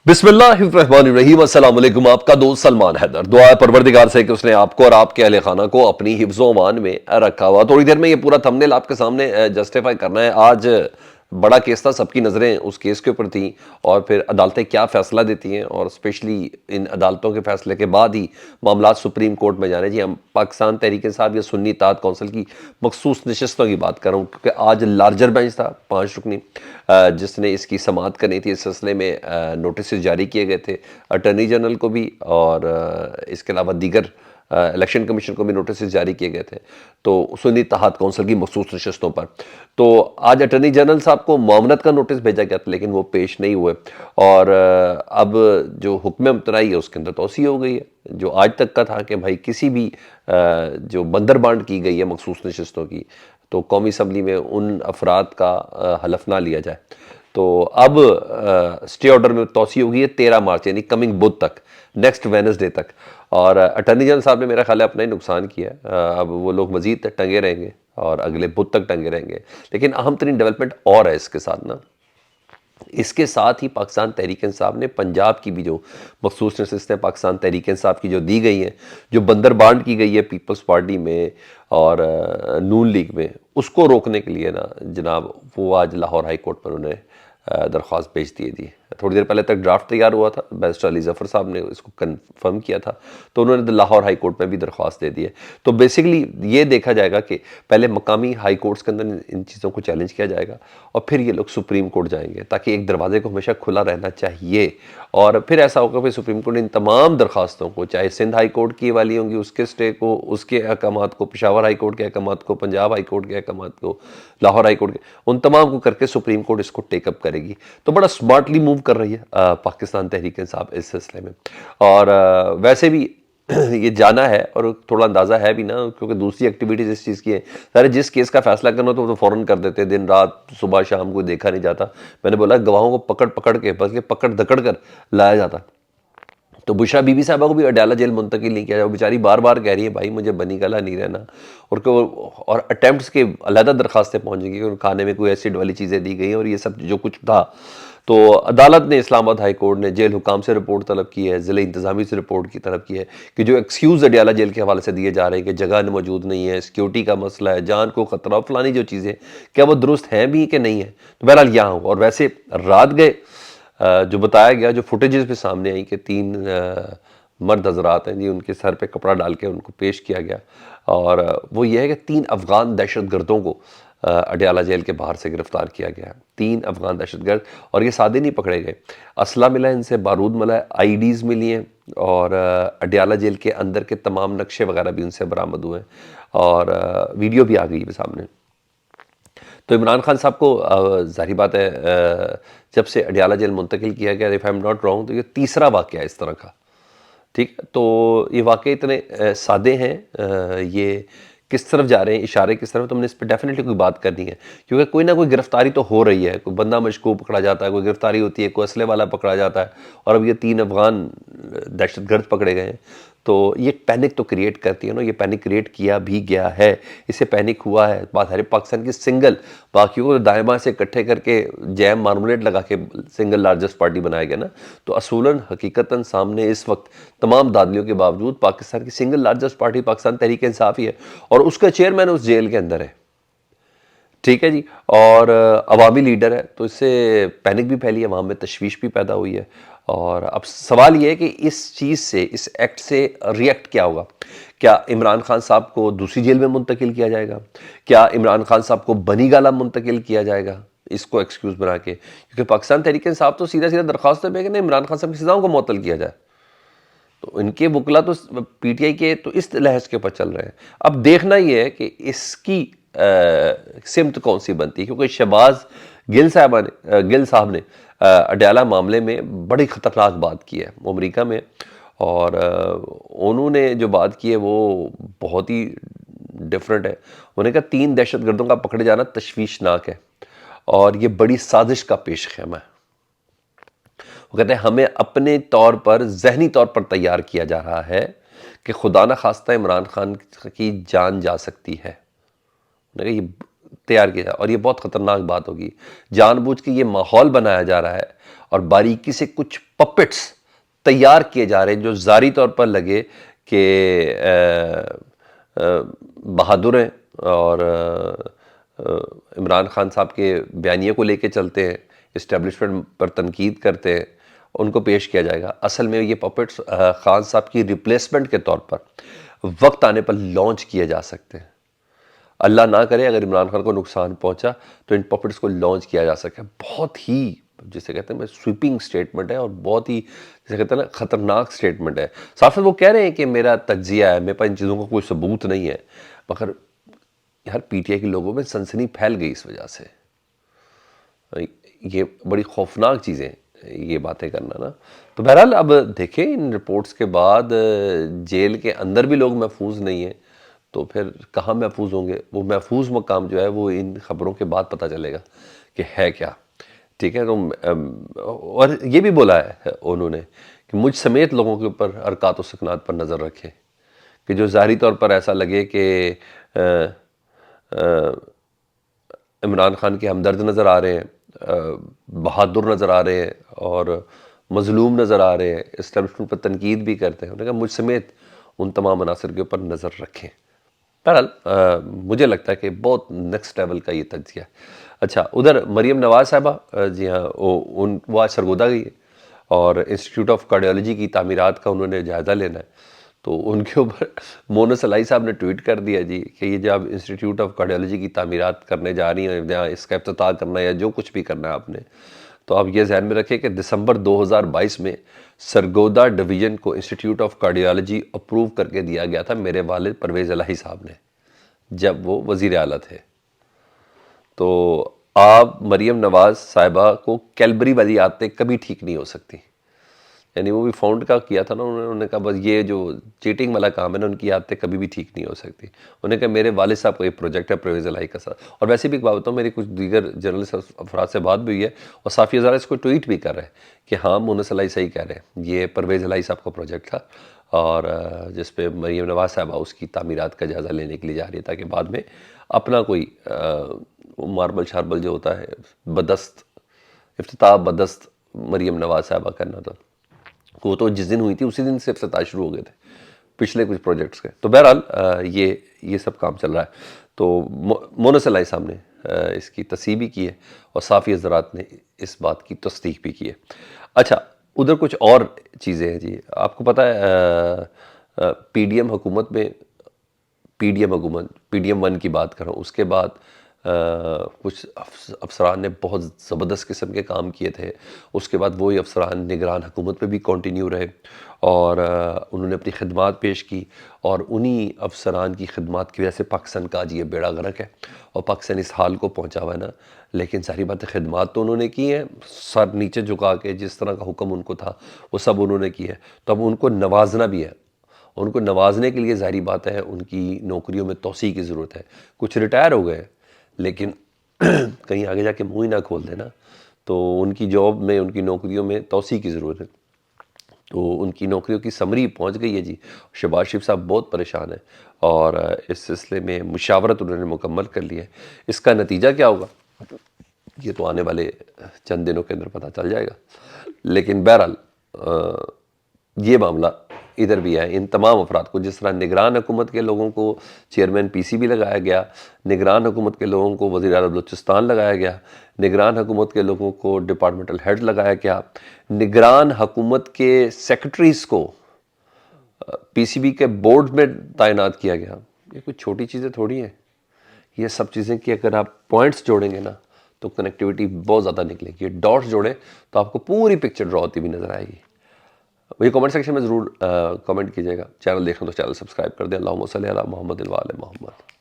بسم اللہ الرحمن الرحیم۔ السلام علیکم، آپ کا دوست سلمان حیدر۔ دعا ہے پروردگار سے کہ اس نے آپ کو اور آپ کے اہل خانہ کو اپنی حفظ و امان میں رکھا ہوا۔ تھوڑی دیر میں یہ پورا تھمبنیل آپ کے سامنے جسٹیفائی کرنا ہے۔ آج بڑا کیس تھا، سب کی نظریں اس کیس کے اوپر تھیں، اور پھر عدالتیں کیا فیصلہ دیتی ہیں، اور اسپیشلی ان عدالتوں کے فیصلے کے بعد ہی معاملات سپریم کورٹ میں جانے۔ جی ہم پاکستان تحریک انصاف یا سنی اتحاد کونسل کی مخصوص نشستوں کی بات کر رہا ہوں، کیونکہ آج لارجر بینچ تھا 5 رکنی، جس نے اس کی سماعت کرنی تھی۔ اس سلسلے میں نوٹسز جاری کیے گئے تھے اٹارنی جنرل کو بھی، اور اس کے علاوہ دیگر الیکشن کمیشن کو بھی نوٹسز جاری کیے گئے تھے، تو سنی اتحاد کونسل کی مخصوص نشستوں پر۔ تو آج اٹارنی جنرل صاحب کو معاونت کا نوٹس بھیجا گیا تھا، لیکن وہ پیش نہیں ہوئے، اور اب جو حکم امتناعی ہے اس کے اندر توسیع ہو گئی ہے۔ جو آج تک کا تھا کہ بھائی کسی بھی جو بندر بانٹ کی گئی ہے مخصوص نشستوں کی، تو قومی اسمبلی میں ان افراد کا حلف نہ لیا جائے، تو اب اسٹے آرڈر میں توسیع ہوگی ہے 13 مارچ، یعنی کمنگ بدھ تک، نیکسٹ وینسڈے تک۔ اور اٹارنی جنرل صاحب نے میرا خیال ہے اپنا ہی نقصان کیا ہے، اب وہ لوگ مزید ٹنگے رہیں گے اور اگلے بدھ تک ٹنگے رہیں گے۔ لیکن اہم ترین ڈیولپمنٹ اور ہے اس کے ساتھ نا، اس کے ساتھ ہی پاکستان تحریک انصاف نے پنجاب کی بھی جو مخصوص نشستیں پاکستان تحریک انصاف کی جو دی گئی ہیں، جو بندر بانٹ کی گئی ہے پیپلز پارٹی میں اور نون لیگ میں، اس کو روکنے کے لیے نا جناب وہ آج لاہور ہائی کورٹ پر انہیں درخواست بھیج دیے دی۔ تھوڑی دیر پہلے تک ڈرافٹ تیار ہوا تھا، بیرسٹر علی ظفر صاحب نے اس کو کنفرم کیا تھا، تو انہوں نے لاہور ہائی کورٹ میں بھی درخواست دے دی ہے۔ تو بیسیکلی یہ دیکھا جائے گا کہ پہلے مقامی ہائی کورٹس کے اندر ان چیزوں کو چیلنج کیا جائے گا، اور پھر یہ لوگ سپریم کورٹ جائیں گے، تاکہ ایک دروازے کو ہمیشہ کھلا رہنا چاہیے۔ اور پھر ایسا ہوگا کہ سپریم کورٹ ان تمام درخواستوں کو، چاہے سندھ ہائی کورٹ کی والی ہوں گی اس کے سٹے کو، اس کے احکامات کو، پشاور ہائی کورٹ کے احکامات کو، پنجاب ہائی کورٹ کے احکامات کو، لاہور ہائی کورٹ کے، ان تمام کو کر کے سپریم کورٹ اس کو ٹیک اپ کرے گی۔ تو بڑا سمارٹلی موو کر رہی ہے پاکستان تحریک انصاف اس سلسلے میں، اور ویسے بھی یہ جانا ہے، اور تھوڑا اندازہ ہے بھی نا، کیونکہ دوسری ایکٹیویٹیز اس چیز کی ہیں۔ سارے جس کیس کا فیصلہ کرنا تو وہ فوراً کر دیتے، دن رات صبح شام کو دیکھا نہیں جاتا۔ میں نے بولا گواہوں کو پکڑ پکڑ کے، بس یہ پکڑ دکڑ کر لایا جاتا۔ تو بشرا بی بی صاحبہ کو بھی اڈیالہ جیل منتقل نہیں کیا جائے، وہ بیچاری بار بار کہہ رہی ہے بھائی مجھے بنی گلا نہیں رہنا، اور اٹیمپٹس کے علیحدہ درخواستیں پہنچ گئی کہ کھانے میں کوئی ایسڈ والی چیزیں دی گئی، اور یہ سب جو کچھ تھا۔ تو عدالت نے، اسلام آباد ہائی کورٹ نے جیل حکام سے رپورٹ طلب کی ہے، ضلع انتظامی سے رپورٹ کی طلب کی ہے، کہ جو ایکسکیوز اڈیالہ جیل کے حوالے سے دیے جا رہے ہیں کہ جگہ موجود نہیں ہے، سیکیورٹی کا مسئلہ ہے، جان کو خطرہ، فلانی جو چیزیں کیا وہ درست ہیں بھی کہ نہیں ہیں، تو بہرحال یہاں ہو۔ اور ویسے رات گئے جو بتایا گیا، جو فوٹیجز پہ سامنے آئی کہ 3 مرد حضرات ہیں جی، ان کے سر پہ کپڑا ڈال کے ان کو پیش کیا گیا، اور وہ یہ ہے کہ 3 افغان دہشت گردوں کو اڈیالہ جیل کے باہر سے گرفتار کیا گیا ہے۔ 3 افغان دہشت گرد، اور یہ سادے نہیں پکڑے گئے، اسلحہ ملا ہے ان سے، بارود ملا ہے، آئی ڈیز ملی ہیں، اور اڈیالہ جیل کے اندر کے تمام نقشے وغیرہ بھی ان سے برآمد ہوئے ہیں، اور ویڈیو بھی آ گئی ہے سامنے۔ تو عمران خان صاحب کو ظاہری بات ہے جب سے اڈیالہ جیل منتقل کیا گیا، if I'm not wrong، تو یہ تیسرا واقعہ ہے اس طرح کا، ٹھیک ہے۔ تو یہ واقعے اتنے سادے ہیں، یہ کس طرف جا رہے ہیں، اشارے کس طرف، تو ہم نے اس پہ ڈیفینیٹلی کوئی بات کرنی ہے، کیونکہ کوئی نہ کوئی گرفتاری تو ہو رہی ہے، کوئی بندہ مشکوک پکڑا جاتا ہے، کوئی گرفتاری ہوتی ہے، کوئی اسلحے والا پکڑا جاتا ہے، اور اب یہ 3 افغان دہشت گرد پکڑے گئے ہیں۔ تو یہ پینک تو کریٹ کرتی ہے نا، یہ پینک کریٹ کیا بھی گیا ہے، اسے پینک ہوا ہے، بات ہے پاکستان کی سنگل، باقیوں کو دائیں بائیں سے اکٹھے کر کے جیم مارمولیٹ لگا کے سنگل لارجسٹ پارٹی بنایا گیا نا، تو اصولاً حقیقتاً سامنے اس وقت تمام دادلیوں کے باوجود پاکستان کی single largest party Pakistan Tehreek Insaf ہی ہے، اور اس کا چیئرمین اس جیل کے اندر ہے، ٹھیک ہے جی، اور عوامی لیڈر ہے، تو اس سے پینک بھی پھیلی ہے، عوام میں تشویش بھی پیدا ہوئی ہے۔ اور اب سوال یہ ہے کہ اس چیز سے، اس ایکٹ سے ریئیکٹ کیا ہوگا؟ کیا عمران خان صاحب کو دوسری جیل میں منتقل کیا جائے گا؟ کیا عمران خان صاحب کو بنی گالہ منتقل کیا جائے گا اس کو ایکسکیوز بنا کے؟ کیونکہ پاکستان تحریک انصاف تو سیدھا سیدھا درخواست ہے کہ نہیں، عمران خان صاحب کی سزاؤں کو معطل کیا جائے، تو ان کے وکلا تو پی ٹی آئی کے تو اس لحاظ کے اوپر چل رہے ہیں۔ اب دیکھنا یہ ہے کہ اس کی سمت کون سی بنتی ہے، کیونکہ شہباز گل صاحب نے اڈیالہ معاملے میں بڑی خطرناک بات کی ہے وہ امریکہ میں، اور انہوں نے جو بات کی ہے وہ بہت ہی ڈیفرنٹ ہے۔ انہوں نے کہا 3 دہشت گردوں کا پکڑے جانا تشویشناک ہے، اور یہ بڑی سازش کا پیش خیمہ ہے۔ وہ کہتے ہیں ہمیں اپنے طور پر، ذہنی طور پر تیار کیا جا رہا ہے کہ خدا نخواستہ عمران خان کی جان جا سکتی ہے۔ یہ تیار کیا جائے، اور یہ بہت خطرناک بات ہوگی، جان بوجھ کے یہ ماحول بنایا جا رہا ہے اور باریکی سے کچھ پپٹس تیار کیے جا رہے ہیں جو ظاہری طور پر لگے کہ بہادر ہیں اور عمران خان صاحب کے بیانیے کو لے کے چلتے ہیں، اسٹیبلشمنٹ پر تنقید کرتے ہیں، ان کو پیش کیا جائے گا۔ اصل میں یہ پپٹس خان صاحب کی ریپلیسمنٹ کے طور پر وقت آنے پر لانچ کیے جا سکتے ہیں۔ اللہ نہ کرے اگر عمران خان کو نقصان پہنچا تو ان پپٹس کو لانچ کیا جا سکے۔ بہت ہی جسے کہتے ہیں سویپنگ سٹیٹمنٹ ہے اور بہت ہی جسے کہتے ہیں نا خطرناک سٹیٹمنٹ ہے۔ صاحب وہ کہہ رہے ہیں کہ میرا تجزیہ ہے، میرے پاس ان چیزوں کا کوئی ثبوت نہیں ہے، مگر یار پی ٹی آئی کے لوگوں میں سنسنی پھیل گئی اس وجہ سے۔ یہ بڑی خوفناک چیزیں یہ باتیں کرنا نا۔ تو بہرحال اب دیکھیں ان رپورٹس کے بعد جیل کے اندر بھی لوگ محفوظ نہیں ہیں تو پھر کہاں محفوظ ہوں گے؟ وہ محفوظ مقام جو ہے وہ ان خبروں کے بعد پتہ چلے گا کہ ہے کیا، ٹھیک ہے۔ اور یہ بھی بولا ہے انہوں نے کہ مجھ سمیت لوگوں کے اوپر حرکات و سکنات پر نظر رکھیں، کہ جو ظاہری طور پر ایسا لگے کہ عمران خان کے ہمدرد نظر آ رہے ہیں، بہادر نظر آ رہے ہیں اور مظلوم نظر آ رہے ہیں، اسٹیبلشمنٹ پر تنقید بھی کرتے ہیں، انہوں نے کہا مجھ سمیت ان تمام عناصر کے اوپر نظر رکھیں۔ بہرحال مجھے لگتا ہے کہ بہت نیکسٹ لیول کا یہ تجزیہ ہے۔ اچھا ادھر مریم نواز صاحبہ، جی ہاں وہ آج سرگودا گئی ہے اور انسٹیٹیوٹ آف کارڈیالوجی کی تعمیرات کا انہوں نے جائزہ لینا ہے، تو ان کے اوپر مونس علائی صاحب نے ٹویٹ کر دیا جی کہ یہ جب انسٹیٹیوٹ آف کارڈیالوجی کی تعمیرات کرنے جا رہی ہیں جہاں اس کا افتتاح کرنا ہے یا جو کچھ بھی کرنا ہے آپ نے، تو آپ یہ ذہن میں رکھیں کہ دسمبر 2022 میں سرگودا ڈویژن کو انسٹیٹیوٹ آف کارڈیالوجی اپروو کر کے دیا گیا تھا میرے والد پرویز الہی صاحب نے، جب وہ وزیر اعلیٰ تھے۔ تو آپ مریم نواز صاحبہ کو کیلبری والی عادتیں کبھی ٹھیک نہیں ہو سکتی، یعنی وہ بھی فاؤنڈ کا کیا تھا نا، انہوں نے کہا بس یہ جو چیٹنگ والا کام ہے نا ان کی عادتیں کبھی بھی ٹھیک نہیں ہو سکتی۔ انہوں نے کہا میرے والد صاحب کا یہ پروجیکٹ ہے پرویز الہی کا ساتھ، اور ویسے بھی ایک بات بتاؤں، میری کچھ دیگر جرنلسٹ افراد سے بات بھی ہوئی ہے اور صافی ہزارہ اس کو ٹویٹ بھی کر رہے ہیں کہ ہاں مونس علائی صحیح کہہ رہے ہیں، یہ پرویز الہی صاحب کا پروجیکٹ تھا اور جس پہ مریم نواز صاحبہ اس کی تعمیرات کا جائزہ لینے کے لیے جا رہی ہے تاکہ بعد میں اپنا کوئی ماربل شاربل جو ہوتا ہے بدست افتتاح بدست مریم نواز صاحبہ کرنا تھا، وہ تو جس دن ہوئی تھی اسی دن سے افتتاح شروع ہو گئے تھے پچھلے کچھ پروجیکٹس کے۔ تو بہرحال یہ سب کام چل رہا ہے۔ تو مونس علائی صاحب نے اس کی تصحیح بھی کی ہے اور صافی حضرات نے اس بات کی تصدیق بھی کی ہے۔ اچھا ادھر کچھ اور چیزیں ہیں جی، آپ کو پتہ ہے پی ڈی ایم حکومت میں پی ڈی ایم 1 کی بات کروں، اس کے بعد کچھ افسران نے بہت زبردست قسم کے کام کیے تھے، اس کے بعد وہی افسران نگران حکومت پہ بھی کنٹینیو رہے اور انہوں نے اپنی خدمات پیش کی، اور انہی افسران کی خدمات کی وجہ سے پاکستان کا آج یہ بیڑا غرق ہے اور پاکستان اس حال کو پہنچا ہوا ہے نا۔ لیکن ظاہری بات ہے خدمات تو انہوں نے کی ہیں، سر نیچے جھکا کے جس طرح کا حکم ان کو تھا وہ سب انہوں نے کی ہے، تو اب ان کو نوازنا بھی ہے۔ ان کو نوازنے کے لیے ظاہری بات ہے ان کی نوکریوں میں توسیع کی ضرورت ہے۔ کچھ ریٹائر ہو گئے لیکن کہیں آگے جا کے منہ ہی نہ کھول دینا، تو ان کی جاب میں ان کی نوکریوں میں توسیع کی ضرورت ہے۔ تو ان کی نوکریوں کی سمری پہنچ گئی ہے جی، شہباز شریف صاحب بہت پریشان ہیں اور اس سلسلے میں مشاورت انہوں نے مکمل کر لی ہے۔ اس کا نتیجہ کیا ہوگا یہ تو آنے والے چند دنوں کے اندر پتہ چل جائے گا، لیکن بہرحال یہ معاملہ ادھر بھی ہے۔ ان تمام افراد کو جس طرح نگران حکومت کے لوگوں کو چیئرمین پی سی بی لگایا گیا، نگران حکومت کے لوگوں کو وزیر اعلیٰ بلوچستان لگایا گیا، نگران حکومت کے لوگوں کو ڈپارٹمنٹل ہیڈ لگایا گیا، نگران حکومت کے سیکرٹریز کو پی سی بی کے بورڈ میں تعینات کیا گیا، یہ کوئی چھوٹی چیزیں تھوڑی ہیں۔ یہ سب چیزیں کہ اگر آپ پوائنٹس جوڑیں گے نا تو کنیکٹیوٹی بہت زیادہ نکلے گی، ڈاٹس جوڑیں تو آپ کو پوری پکچر ڈرا ہوتی بھی نظر آئے گی۔ یہ کمنٹ سیکشن میں ضرور کمنٹ کیجیے گا۔ چینل دیکھیں تو چینل سبسکرائب کر دیں۔ اللہم صلی علی محمد و آل محمد۔